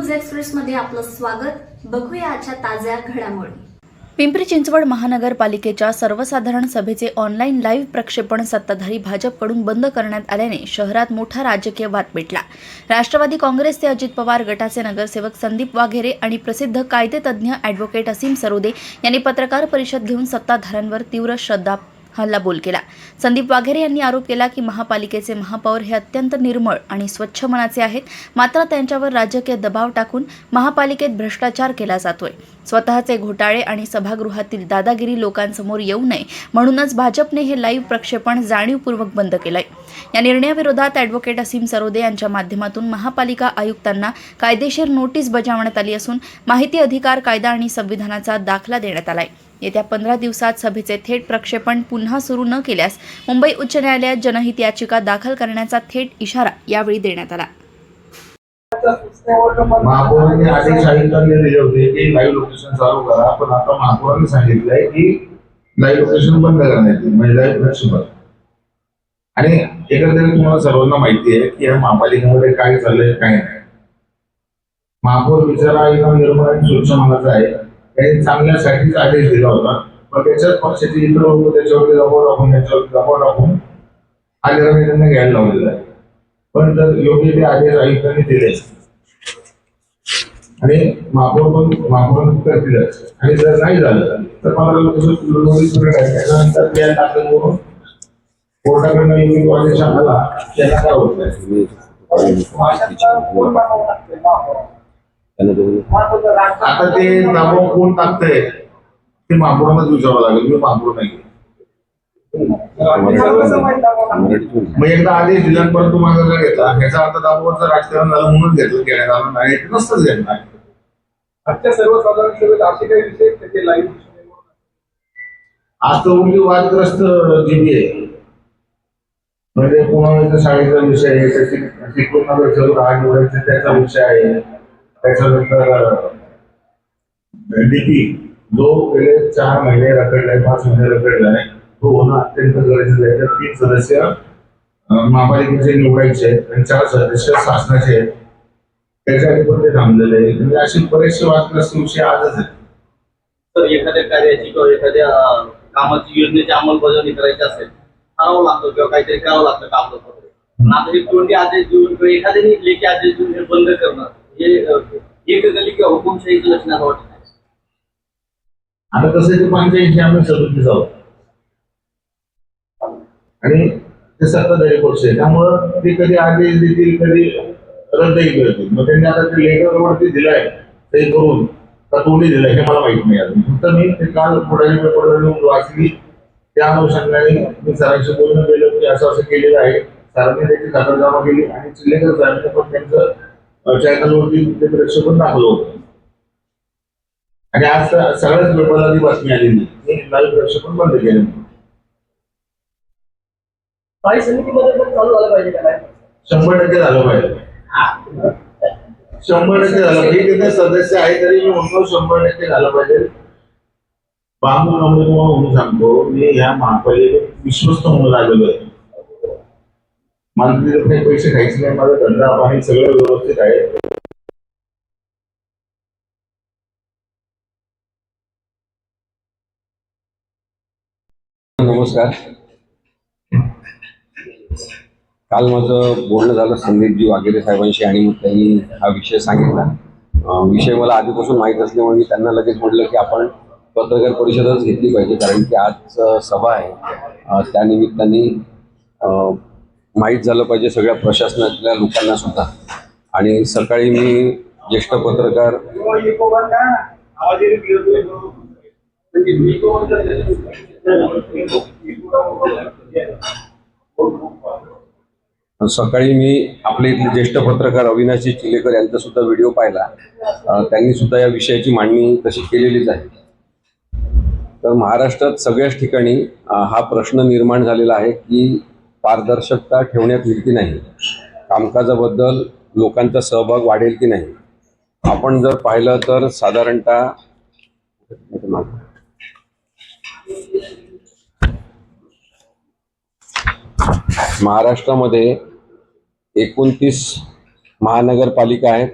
News express मध्ये आपलं स्वागत। बघूया आजच्या ताज्या घडामोडी। पिंपरी चिंचवड महानगरपालिकेच्या सर्वसाधारण सभेचे ऑनलाईन लाईव्ह प्रक्षेपण सत्ताधारी भाजपकडून बंद करण्यात आल्याने शहरात मोठा राजकीय वाद पेटला। राष्ट्रवादी काँग्रेसचे अजित पवार गटाचे नगरसेवक संदीप वाघेरे आणि प्रसिद्ध कायदेतज्ञ ॲडव्होकेट असीम सरोदे यांनी पत्रकार परिषद घेऊन सत्ताधाऱ्यांवर तीव्र हल्लाबोल केला। संदीप वाघेरे यांनी आरोप केला की महापालिकेचे महापौर हे अत्यंत निर्मळ आणि स्वच्छ मनाचे आहेत, मात्र त्यांच्यावर राजकीय दबाव टाकून महापालिकेत भ्रष्टाचार केला जातोय। स्वतःचे घोटाळे आणि सभागृहातील दादागिरी लोकांसमोर येऊ नये म्हणूनच भाजपने हे लाईव्ह प्रक्षेपण जाणीवपूर्वक बंद केलंय। या निर्णयाविरोधात ॲडव्होकेट असीम सरोदे यांच्या माध्यमातून महापालिका आयुक्तांना कायदेशीर नोटीस बजावण्यात आली असून माहिती अधिकार कायदा आणि संविधानाचा दाखला देण्यात आलाय। येत्या 15 दिवसात सभेचे थेट प्रक्षेपण पुन्हा सुरू न केल्यास मुंबई उच्च न्यायालयात जनहित याचिका दाखल करण्याचा थेट इशारा यावेळी देण्यात आला। महापौरांनी आदेश आयुक्तांनी दिले होते की लाईव्ह लोकेशन चालू करा, पण आता महापौरांनी सांगितलंय की लाईव्ह लोकेशन बंद करण्यात येईल, म्हणजे लाईव्ह प्रक्षेपण। आणि एकंदरीत तुम्हाला सर्वांना माहिती आहे की या महापालिकेमध्ये काय चाललंय काय नाही। महापौर बिचारा एकदम निर्मळ आणि स्वच्छ मनाचा आहे, त्यांनी चांगल्यासाठीच आदेश दिला होता, पण त्याच्याच पक्षाचे इतर लोक त्याच्यावरती दबाव टाकून हा निर्णय त्यांना घ्यायला लावलेला आहे। पण जर योग्य ते आदेश आयुक्तांनी दिले आणि महापौर करतीलच, आणि जर नाही झालं तर त्याच्यानंतर दाखल करून कोर्टाकडनं योग्य आदेश आला त्याला काय होत नाही। आता ते दबाव कोण टाकतंय ते महापौरांनाच विचारावं लागेल, मी महापौर नाही। मग एकदा आदेश दिला परंतु मागे का घेतला, ह्याचा अर्थ दबावाचं राजकारण झालं म्हणून घेतलं, घेण्यात आलं नाही नसतंच घेतलं। आजच्या सर्वसाधारण सभेत असे काही विषय त्याचे लाईव्ह आज तर उलटी वादग्रस्त जीबी आहे, म्हणजे पुन्हा शाळेचा विषय आहे, त्याची पूर्ण आग उडायचं त्याचा विषय आहे। त्याच्यानंतर डीपी जो गेले 4 महिने रखडलाय, 5 महिने रखडलाय, तो होणं अत्यंत गरजेचं आहे। तर 3 सदस्य महापालिकेचे निवडायचे आणि 4 सदस्य शासनाचे आहेत, त्याच्यासाठी पण ते थांबलेले आहे। म्हणजे अशी बरेचसे वादग्रस्त विषय आजच आहेत। तर एखाद्या कार्याची किंवा एखाद्या कामाची योजनेची अंमलबजावणी करायची असेल, ठरावं लागतं किंवा काहीतरी करावं लागतं कागदपत्र। पण आता हे तोंडी आदेश देऊन किंवा एखाद्याने लेखी आदेश देऊन हे बंद करणं हे एकगली किंवा हुकुमशाहीचं लक्षण असं वाटत नाही। आता कसं ते 85 आम्ही सदतीस आहोत आणि ते सत्ताधारी पक्ष आहे, त्यामुळं ते कधी आदेश देतील कधी रद्दही करतील। मग त्यांनी आता ते लेटरवरती दिलाय ते करून का तोंडी दिलाय हे मला माहित नाही अजून। फक्त मी ते काल पुढारी पेपरला वाचली, त्या अनुषंगाने मी सरांशी बोलणं गेलो की असं असं केलेलं आहे। सरांनी त्याची खातरजमा केली आणि चिल्लेकर साहेबांनी पण त्यांचं चॅनलवरती ते प्रक्षेपण दाखवलं होतं आणि आज सगळ्याच पेपरला ती बातमी आलेली की लाईव्ह प्रक्षेपण बंद केलं। काही समितीमध्ये पण चालू झालं पाहिजे का? 100% झालं पाहिजे, 100% झालं। मी तिथे सदस्य आहे तरी मी म्हणतो 100% झालं पाहिजे। बांबू नमुने म्हणून सांगतो, मी ह्या महापालिकेत विश्वस्त म्हणून लागलेलो आहे। मला तिथे काही पैसे खायचे नाही, माझा धंदा पाणी सगळं व्यवस्थित आहे। नमस्कार। काल माझं बोलणं झालं संदीपजी वाघेरे साहेबांशी आणि मग त्यांनी हा विषय सांगितला। विषय मला आधीपासून माहीत असल्यामुळे मी त्यांना लगेच म्हटलं की आपण पत्रकार परिषदच घेतली पाहिजे, कारण की आज सभा आहे, त्यानिमित्ताने माहीत झालं पाहिजे सगळ्या प्रशासनातल्या लोकांना सुद्धा। आणि सकाळी मी ज्येष्ठ पत्रकार आपले इथले ज्येष्ठ पत्रकार अविनाशी चिलेकर यांचा सुद्धा व्हिडिओ पाहिला, त्यांनी सुद्धा या विषयाची मांडणी तशी केलेलीच आहे। तर महाराष्ट्रात सगळ्याच ठिकाणी हा प्रश्न निर्माण झालेला आहे की पारदर्शकता ठेवण्यात येईल की नाही, कामकाजाबद्दल लोकांचा सहभाग वाढेल की नाही। आपण जर पाहिलं तर साधारणतः महाराष्ट्रामध्ये 29 महानगरपालिका आहेत,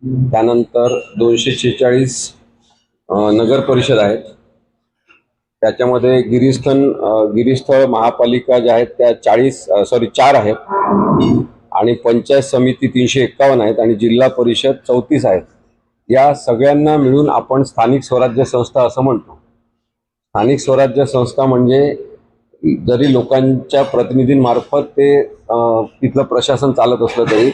त्यानंतर 246 नगर परिषद आहेत. त्याच्यामध्ये गिरीस्थळ महापालिका ज्या आहेत त्या 4 आहेत आणि पंचायत समिती 351 आहेत आणि जिल्हा परिषद 34 आहेत. या सगळ्यांना मिळून आपण स्थानिक स्वराज्य संस्था असं म्हणतो. स्थानिक स्वराज्य संस्था म्हणजे जरी लोकांच्या प्रतिनिधींमार्फत ते तिथलं प्रशासन चालत असलं तरी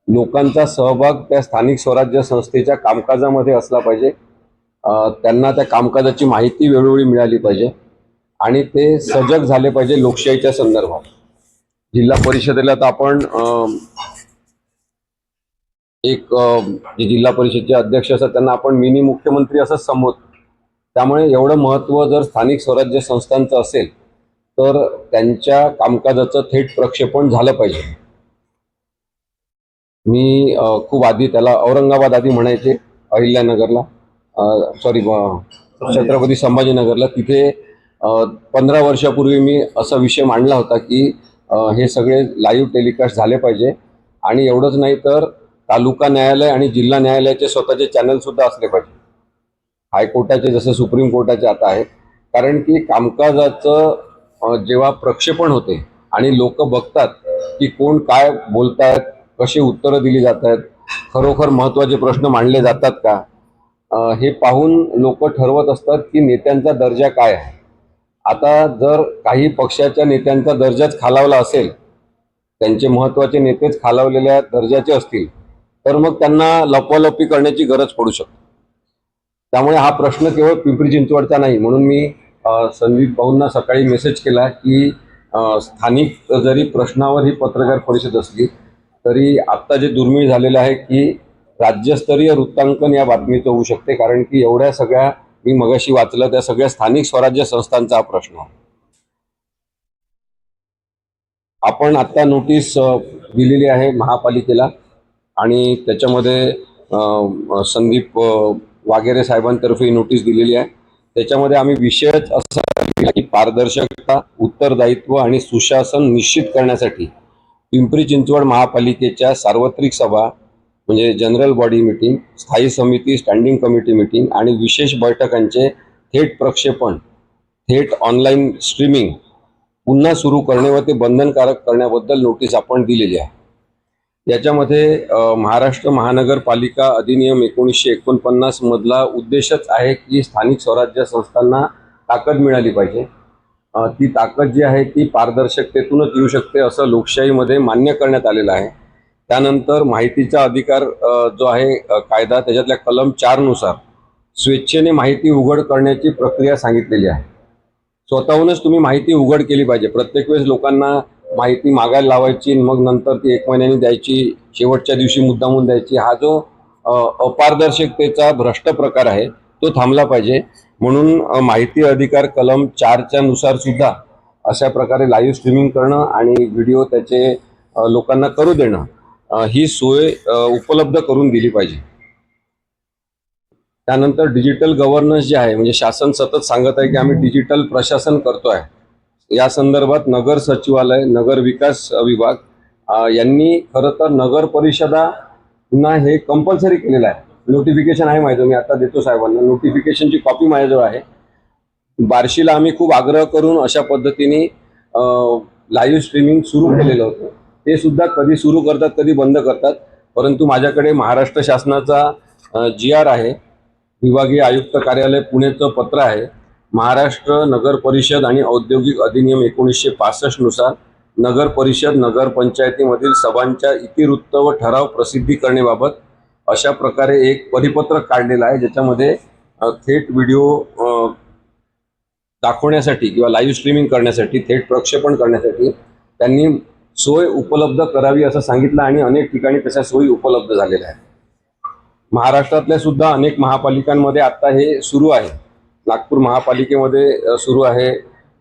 लोकांचा सहभाग त्या स्थानिक स्वराज्य संस्थेच्या कामकाजामध्ये असला पाहिजे. त्यांना त्या कामकाजाची माहिती वेळोवेळी मिळाली पाहिजे आणि ते सजग झाले पाहिजे लोकशाहीच्या संदर्भात. जिल्हा परिषदेला तर आपण जे जिल्हा परिषदेचे अध्यक्ष असतात त्यांना आपण मिनी मुख्यमंत्री असंच संबोधतो. त्यामुळे एवढं महत्त्व जर स्थानिक स्वराज्य संस्थांचं असेल तर त्यांच्या कामकाजाचं थेट प्रक्षेपण झालं पाहिजे. मी खूप आधी त्याला औरंगाबाद आधी म्हणायचे, अहिल्यानगरला छत्रपती संभाजीनगरला, तिथे 15 वर्षापूर्वी मी असा विषय मांडला होता की हे सगळे लाईव्ह टेलिकास्ट झाले पाहिजे आणि एवढंच नाही तर तालुका न्यायालय आणि जिल्हा न्यायालयाचे स्वतःचे चॅनल सुद्धा असले पाहिजे, हायकोर्टाचे जसं सुप्रीम कोर्टाचे आता आहेत. कारण की कामकाजाचं जेव्हा प्रक्षेपण होते आणि लोक बघतात की कोण काय बोलतायत, कशी उत्तरं दिली जात आहेत, खरोखर महत्त्वाचे प्रश्न मांडले जातात का, हे पाहून लोक ठरवत असतात की नेत्यांचा दर्जा काय आहे. आता जर काही पक्षाच्या नेत्यांचा दर्जाच खालावला असेल, त्यांचे महत्त्वाचे नेतेच खालावलेल्या दर्जाचे असतील तर मग त्यांना लपवालपी करण्याची गरज पडू शकते. त्यामुळे हा प्रश्न केवळ पिंपरी चिंचवडचा नाही. म्हणून मी संदीप भाऊंना सकाळी मेसेज केला की स्थानिक जरी प्रश्नावर ही पत्रकार परिषद असली तरी आत्ता जे दुर्मिळ झालेलं आहे की राज्यस्तरीय वृत्तांकन या बातमीचं होऊ शकते. कारण की एवढ्या सगळ्या मी मगाशी वाचलं त्या सगळ्या स्थानिक स्वराज्य संस्थांचा हा प्रश्न आहे. आपण आत्ता नोटीस दिलेली आहे महापालिकेला आणि त्याच्यामध्ये संदीप वागेरे साहेबांतर्फे नोटीस दिलेली आहे. त्याच्यामध्ये आम्ही विषयच असा केला की पारदर्शकता, उत्तरदायित्व आणि सुशासन निश्चित करण्यासाठी पिंपरी चिंचवड महापालिकेच्या सार्वत्रिक सभा म्हणजे जनरल बॉडी मीटिंग, स्थायी समिती, स्टँडिंग कमिटी मीटिंग आणि विशेष बैठकांचे थेट प्रक्षेपण, थेट ऑनलाईन स्ट्रीमिंग पुन्हा सुरू करणे व ते बंधनकारक करण्याबद्दल नोटीस आपण दिलेली आहे. याच्यामध्ये महाराष्ट्र महानगरपालिका अधिनियम 1949 मधला उद्देशच आहे की स्थानिक स्वराज्य संस्थांना ताकद मिळाली पाहिजे. ती ताकद जी आहे ती पारदर्शकतेतूनच येऊ शकते असं लोकशाहीमध्ये मान्य करण्यात आलेलं आहे. त्यानंतर माहितीचा अधिकार जो आहे कायदा त्याच्यातल्या कलम 4 नुसार स्वेच्छेने माहिती उघड करण्याची प्रक्रिया सांगितलेली आहे. स्वतःहूनच तुम्ही माहिती उघड केली पाहिजे. प्रत्येक वेळेस लोकांना माहिती मागायला लावायची मग नंतर ती 1 महिन्याने द्यायची, शेवटच्या दिवशी मुद्दामून द्यायची, हा जो अपारदर्शकतेचा भ्रष्ट प्रकार आहे तो थांबला पाहिजे. म्हणून माहिती अधिकार कलम 4च्या नुसार सुद्धा अशा प्रकारे लाईव्ह स्ट्रीमिंग करणं आणि व्हिडिओ त्याचे लोकांना करू देणं ही सोय उपलब्ध करून दिली पाहिजे. त्यानंतर डिजिटल गव्हर्नन्स जे आहे म्हणजे शासन सतत सांगत आहे की आम्ही डिजिटल प्रशासन करतोय. या संदर्भात नगर सचिवालय, नगर विकास विभाग यांनी खरं तर नगर परिषदांना हे कंपल्सरी केलेलं आहे. नोटिफिकेशन आहे माझं, मी आता देतो साहेबांना. नोटिफिकेशनची कॉपी माझ्याजवळ आहे. बार्शीला आम्ही खूप आग्रह करून अशा पद्धतीने लाईव्ह स्ट्रीमिंग सुरू केलेलं होतं. ते सुद्धा कधी सुरू करतात कधी बंद करतात. परंतु माझ्याकडे महाराष्ट्र शासनाचा GR आहे, विभागीय आयुक्त कार्यालय पुणेचं पत्र आहे. महाराष्ट्र नगर परिषद आणि औद्योगिक अधिनियम 1965 नुसार नगर परिषद नगर पंचायतीमधील सभांच्या इतिवृत्त व ठराव प्रसिद्धी करण्याबाबत अशा प्रकारे एक परिपत्रक काढलेलं आहे, ज्याच्यामध्ये थेट व्हिडिओ दाखवण्यासाठी किंवा लाईव्ह स्ट्रीमिंग करण्यासाठी, थेट प्रक्षेपण करण्यासाठी त्यांनी सोय उपलब्ध करावी असं सांगितलं आणि अनेक ठिकाणी तशा सोयी उपलब्ध झालेल्या आहेत. महाराष्ट्रातल्या सुद्धा अनेक महापालिकांमध्ये आता हे सुरू आहे. नागपूर महापालिकेमध्ये सुरू आहे,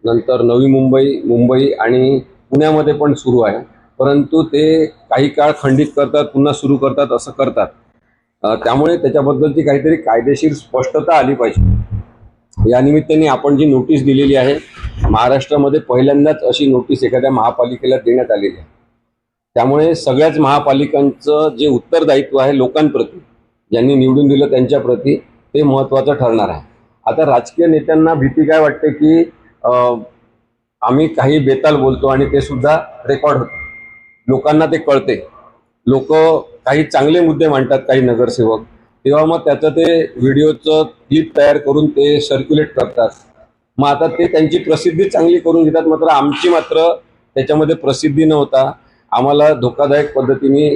नंतर नवी मुंबई, मुंबई आणि पुण्यामध्ये पण सुरू आहे. परंतु ते काही काळ खंडित करतात, पुन्हा सुरू करतात, असं करतात. त्यामुळे त्याच्याबद्दलची काहीतरी कायदेशीर स्पष्टता आली पाहिजे. या निमित्ताने आपण जी नोटीस दिलेली आहे, महाराष्ट्रामध्ये पहिल्यांदाच अशी नोटीस एखाद्या महापालिकेला देण्यात आलेली आहे. त्यामुळे सगळ्याच महापालिकांचं जे उत्तरदायित्व आहे लोकांप्रती, ज्यांनी निवडून दिलं त्यांच्याप्रती, ते महत्त्वाचं ठरणार आहे. आता राजकीय नेत्यांना भीती काय वाटते की आम्ही काही बेताल बोलतो आणि ते सुद्धा रेकॉर्ड होतं, लोकांना ते कळते. लोक काही चांगले मुद्दे मांडतात काही नगरसेवक, तेव्हा मग त्याचं ते व्हिडिओचं क्लिप तयार करून ते सर्क्युलेट करतात. मग आता ते त्यांची प्रसिद्धी चांगली करून घेतात, मात्र आमची मात्र त्याच्यामध्ये प्रसिद्धी न होता आम्हाला धोकादायक पद्धतीने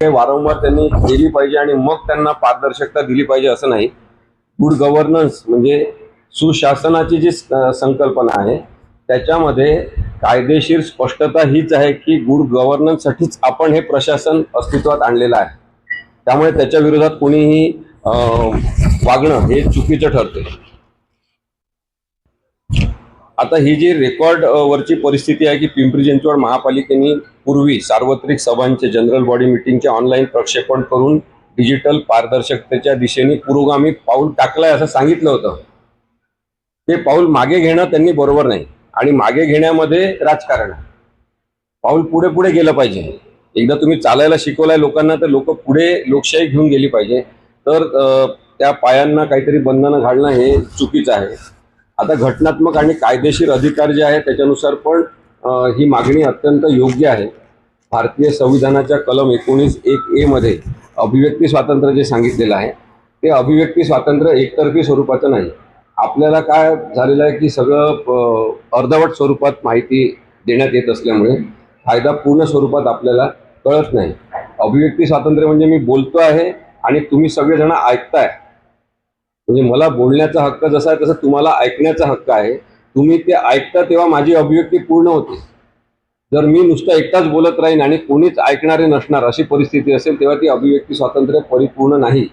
वारंवार त्यांनी केली पाहिजे आणि मग त्यांना पारदर्शकता दिली पाहिजे असं नाही. गुड गव्हर्नन्स म्हणजे सुशासनाची जी संकल्पना आहे त्याच्यामध्ये कायदेशीर स्पष्टता हीच आहे की गुड गव्हर्नन्ससाठीच आपण हे प्रशासन अस्तित्वात आणलेलं आहे. त्यामुळे त्याच्या विरोधात कोणीही वागणं हे चुकीचं ठरते. आता ही जी रेकॉर्ड वरची परिस्थिती आहे की पिंपरी चिंचवड महापालिकेने पूर्वी सार्वत्रिक सभांचे जनरल बॉडी मीटिंगचे ऑनलाईन प्रक्षेपण करून डिजिटल पारदर्शकतेच्या दिशेने पुरोगामी पाऊल टाकलंय असं सांगितलं होतं. ते पाऊल मागे घेणं त्यांनी बरोबर नाही आणि मागे घेण्यामध्ये राजकारण आहे. पाऊल पुढे पुढे गेलं पाहिजे. एकदा तुम्ही चालायला शिकवलाय लोकांना तर लोक पुढे लोकशाही घेऊन गेली पाहिजे. तर त्या पायांना काहीतरी बंधनं घालणं हे चुकीचं आहे. आता घटनात्मक आणि कायदेशीर अधिकार जे आहे त्याच्यानुसार पण ही मागणी अत्यंत योग्य आहे. भारतीय संविधानाच्या कलम 19(1)(a) मध्ये अभिव्यक्ती स्वातंत्र्य जे सांगितलेलं आहे ते अभिव्यक्ती स्वातंत्र्य एकतर्फी स्वरूपाचं नाही. आपल्याला काय झालेलं आहे की सगळं अर्धवट स्वरूपात माहिती देण्यात येत असल्यामुळे फायदा पूर्ण स्वरूपात आपल्याला कळत नाही. अभिव्यक्ती स्वातंत्र्य म्हणजे मी बोलतो आहे आणि तुम्ही सगळेजण ऐकताय. म्हणजे मला बोलण्याचा हक्क जसा आहे तसा तुम्हाला ऐकण्याचा हक्क आहे. तुम्ही ते ऐकता तेव्हा माझी अभिव्यक्ती पूर्ण होते. जर मी नुसतं एकटाच बोलत राहीन आणि कोणीच ऐकणारे नसणार अशी परिस्थिती असेल तेव्हा ती अभिव्यक्ती स्वातंत्र्य परिपूर्ण नाही.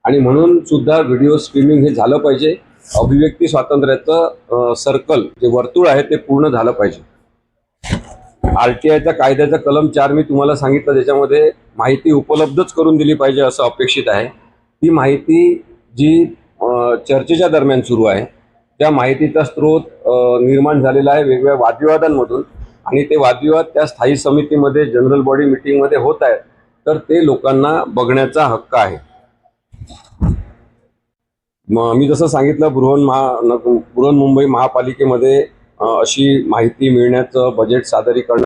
आणि म्हणून सुद्धा व्हिडिओ स्ट्रीमिंग हे झालं पाहिजे. अभिव्यक्ती स्वातंत्र्याचं सर्कल जे वर्तुळ आहे ते पूर्ण झालं पाहिजे. RTIच्या कायद्याचा कलम 4 मी तुम्हाला सांगितलं, ज्याच्यामध्ये माहिती उपलब्धच करून दिली पाहिजे असं अपेक्षित आहे. ती माहिती जी चर्चेच्या दरम्यान सुरू आहे त्या माहितीचा स्रोत निर्माण झालेला आहे वेगवेगळ्या वादविवादांमधून आणि ते वादविवाद त्या स्थायी समितीमध्ये जनरल बॉडी मीटिंगमध्ये होत आहेत. तर ते लोकांना बघण्याचा हक्क आहे. मी जसं सांगितलं बृहन्मुंबई महापालिकेमध्ये अशी माहिती मिळण्याचं बजेट सादरीकरण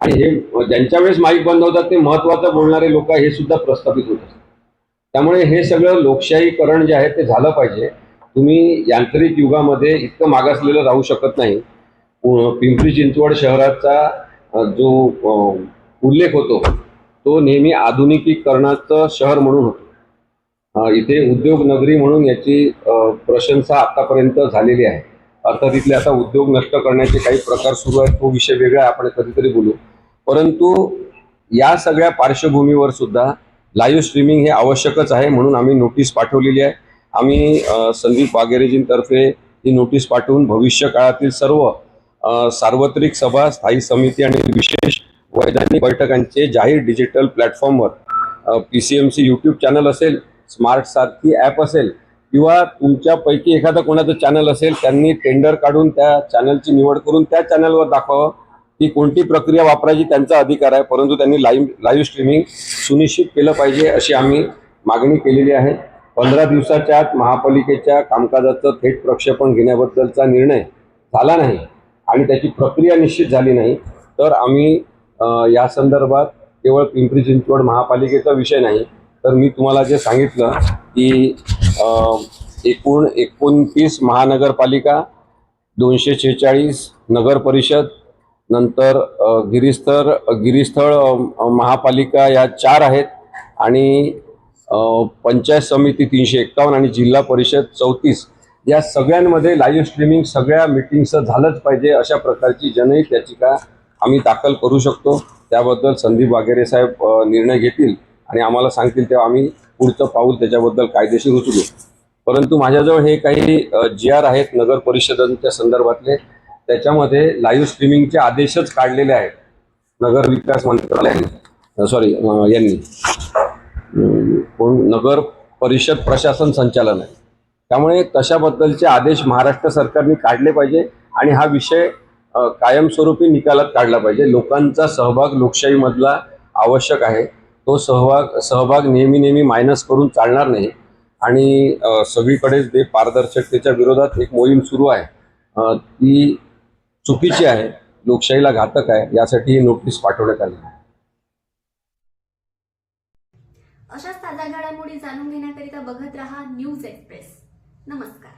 आणि हे ज्यांच्या वेळेस माईक बंद होतात ते महत्वाचं बोलणारे लोक हे सुद्धा प्रस्थापित होत असतात. त्यामुळे हे सगळं लोकशाहीकरण जे आहे ते झालं पाहिजे. तुम्ही यांत्रिक युगामध्ये इतकं मागासलेलं राहू शकत नाही. पिंपरी चिंचवड शहराचा जो उल्लेख होतो तो नेहमी आधुनिकीकरणाचं शहर म्हणून होतो. इथे उद्योग नगरी म्हणून याची प्रशंसा आतापर्यंत झालेली आहे. अर्थात इथले आता उद्योग नष्ट करण्याचे काही प्रकार सुरू आहेत, तो विषय वेगळा, आपण कधीतरी बोलू. परंतु या सगळ्या पार्श्वभूमीवर सुद्धा लाईव्ह स्ट्रीमिंग हे आवश्यकच आहे. म्हणून आम्ही नोटीस पाठवलेली आहे. आम्ही संदीप वाघेरेजींतर्फे ही नोटीस पाठवून भविष्य काळातील सर्व सार्वत्रिक सभा, स्थायी समिती आणि विशेष वैधानिक बैठकांचे जाहीर डिजिटल प्लॅटफॉर्मवर PCMC यूट्यूब चॅनल असेल, स्मार्ट सारथी ॲप असेल किंवा तुमच्यापैकी एखादं कोणाचं चॅनल असेल त्यांनी टेंडर काढून त्या चॅनलची निवड करून त्या चॅनलवर दाखवावं. ती कोणती प्रक्रिया वापरायची त्यांचा अधिकार आहे, परंतु त्यांनी लाईव्ह स्ट्रीमिंग सुनिश्चित केलं पाहिजे अशी आम्ही मागणी केलेली आहे. 15 दिवसाच्या आत महापालिकेच्या कामकाजाचं थेट प्रक्षेपण घेण्याबद्दलचा निर्णय झाला नाही आणि त्याची प्रक्रिया निश्चित झाली नाही तर आम्ही या संदर्भात केवळ पिंपरी चिंचवड महापालिकेचा विषय नाही तर मी तुम्हाला जे सांगितलं की एकूण 29 महानगरपालिका, 246 नगर परिषद, नंतर गिरीस्थळ महापालिका या 4 आहेत आणि पंचायत समिती 351 आणि जिल्हा परिषद 34 या सगळ्यांमध्ये लाईव्ह स्ट्रीमिंग सगळ्या मिटिंगचं झालंच पाहिजे अशा प्रकारची जनहित याचिका आम्ही दाखल करू शकतो. त्याबद्दल संदीप वाघेरे साहेब निर्णय घेतील आणि आम्हाला सांगतील तेव्हा आम्ही पुढचं पाऊल त्याच्याबद्दल कायदेशीर उचलू. परंतु माझ्याजवळ हे काही GR आहेत नगर परिषदांच्या संदर्भातले, त्याच्यामध्ये लाईव्ह स्ट्रीमिंगचे आदेशच काढलेले आहेत नगर विकास मंत्रालयाने यांनी कोण नगर परिषद प्रशासन संचालन आहे. त्यामुळे तशाबद्दलचे आदेश महाराष्ट्र सरकारने काढले पाहिजे आणि हा विषय कायमस्वरूपी निकालात काढला पाहिजे. लोकांचा सहभाग लोकशाहीमधला आवश्यक आहे. तो सहभाग नेहमी मायनस करून चालणार नाही आणि सगळीकडेच जे पारदर्शकतेच्या विरोधात एक मोहीम सुरू आहे ती चुकीची आहे, लोकशाहीला घातक आहे. यासाठी ही नोटीस पाठवण्यात आली आहे. अशाच ताज्या घडामोडी जाणून घेण्याकरिता बघत रहा न्यूज एक्सप्रेस. नमस्कार.